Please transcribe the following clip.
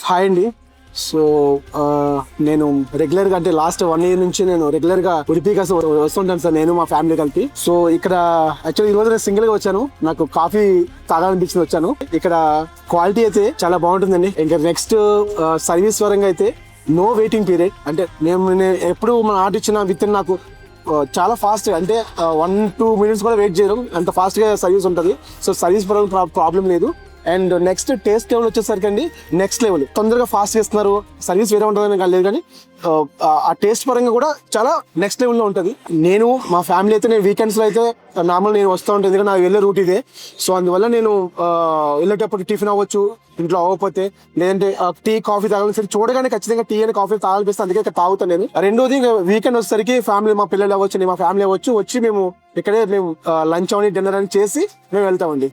Hi అండి. So నేను regular గా అంటే లాస్ట్ 1 year నుంచి నేను రెగ్యులర్ గా ఉడిపి వస్తుంటాను సార్, నేను మా ఫ్యామిలీ కలిపి. సో ఇక్కడ యాక్చువల్లీ ఈ రోజు నేను సింగిల్ గా వచ్చాను, నాకు కాఫీ తాగాలనిపించింది వచ్చాను. ఇక్కడ క్వాలిటీ అయితే చాలా బాగుంటుందండి. ఇంకా నెక్స్ట్ సర్వీస్ పరంగా అయితే నో వెయిటింగ్ పీరియడ్. అంటే నేను ఎప్పుడు మన ఆర్డర్ ఇచ్చిన విత్ ఇన్ నాకు చాలా ఫాస్ట్, అంటే 1-2 minutes కూడా వెయిట్ చేయడం, అంత ఫాస్ట్ గా సర్వీస్ ఉంటుంది. సో సర్వీస్ పరంగా ప్రాబ్లం లేదు. అండ్ నెక్స్ట్ టేస్ట్ లెవెల్ వచ్చేసరికి అండి నెక్స్ట్ లెవెల్, తొందరగా ఫాస్ట్ చేస్తున్నారు. సర్వీస్ వేరే ఉంటుందని లేదు, కానీ ఆ టేస్ట్ పరంగా కూడా చాలా నెక్స్ట్ లెవెల్లో ఉంటుంది. నేను మా ఫ్యామిలీ అయితే నేను వీకెండ్స్లో అయితే నార్మల్ నేను వస్తూ ఉంటాను, ఎందుకంటే నాకు వెళ్ళే రూట్ ఇదే. సో అందువల్ల నేను వెళ్ళేటప్పుడు టిఫిన్ అవ్వచ్చు, ఇంట్లో అవ్వకపోతే, లేదంటే టీ కాఫీ తాగాలని సరే చూడగానే ఖచ్చితంగా టీ అని కాఫీ తాగాలనిపిస్తే అందుకే ఇక్కడ తాగుతాను నేను. రెండోది వీకెండ్ వచ్చేసరికి ఫ్యామిలీ, మా పిల్లలు అవ్వచ్చు, మా ఫ్యామిలీ అవ్వచ్చు, వచ్చి మేము ఇక్కడే మేము లంచ్ అని డిన్నర్ అని చేసి మేము వెళ్తామండి.